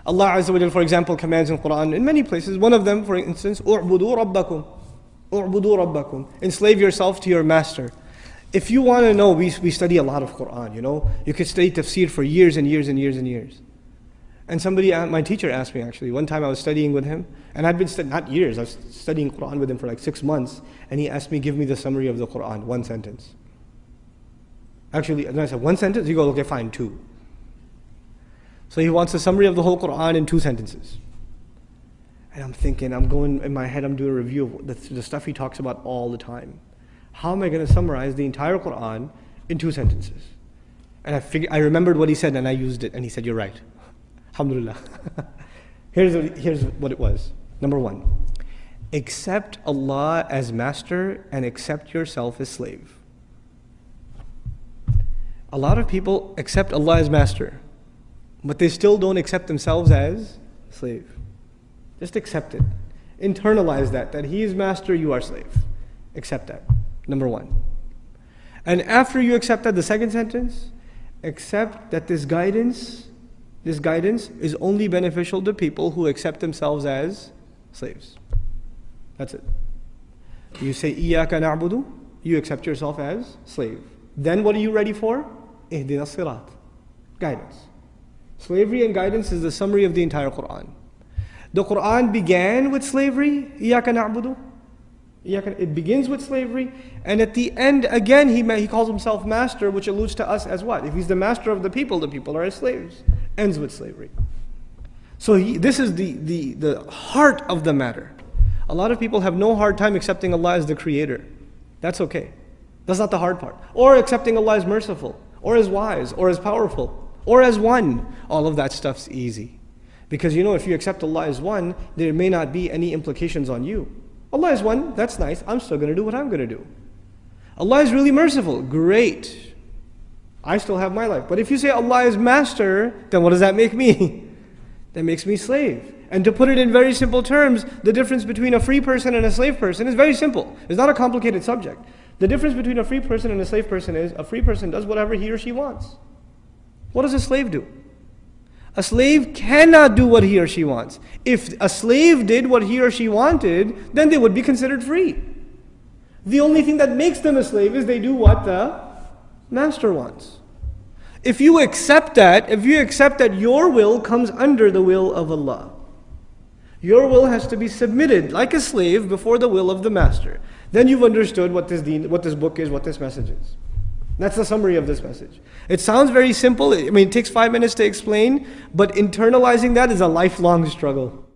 Allah Azza wa Jal, for example, commands in Qur'an in many places. One of them, for instance, "U'budu rabbakum." U'budu rabbakum. Enslave yourself to your master. If you want to know, we study a lot of Qur'an, you know. You could study tafsir for years and years and years and years. And somebody, my teacher asked me actually, one time I was studying with him, and I'd been studying, not years, I was studying Qur'an with him for like 6 months, and he asked me, give me the summary of the Qur'an, one sentence. Actually, and I said, one sentence? He goes, okay, fine, 2. So he wants a summary of the whole Qur'an in 2 sentences. And I'm thinking, I'm going, in my head, I'm doing a review of the stuff he talks about all the time. How am I going to summarize the entire Qur'an in 2 sentences? And I remembered what he said and I used it, and he said, you're right. Alhamdulillah. Here's what it was. Number 1, accept Allah as master and accept yourself as slave. A lot of people accept Allah as master, but they still don't accept themselves as slave. Just accept it. Internalize that He is master, you are slave. Accept that. Number 1. And after you accept that, the second sentence, accept that this guidance is only beneficial to people who accept themselves as slaves. That's it. You say, Iyaka na'budu, you accept yourself as slave. Then what are you ready for? Ihdina sirat. Guidance. Slavery and guidance is the summary of the entire Qur'an. The Qur'an began with slavery, Iyaka na'budu. It begins with slavery, and at the end, again, he calls himself master, which alludes to us as what? If he's the master of the people are his slaves. Ends with slavery. So this is the heart of the matter. A lot of people have no hard time accepting Allah as the creator. That's okay. That's not the hard part. Or accepting Allah as merciful, or as wise, or as powerful, or as one. All of that stuff's easy. Because you know, if you accept Allah as one, there may not be any implications on you. Allah is one, that's nice, I'm still going to do what I'm going to do. Allah is really merciful, great. I still have my life. But if you say Allah is master, then what does that make me? That makes me slave. And to put it in very simple terms, the difference between a free person and a slave person is very simple. It's not a complicated subject. The difference between a free person and a slave person is, a free person does whatever he or she wants. What does a slave do? A slave cannot do what he or she wants. If a slave did what he or she wanted, then they would be considered free. The only thing that makes them a slave is they do what the master wants. If you accept that your will comes under the will of Allah, your will has to be submitted like a slave before the will of the master. Then you've understood what this book is, what this message is. That's the summary of this message. It sounds very simple. I mean, it takes 5 minutes to explain, but internalizing that is a lifelong struggle.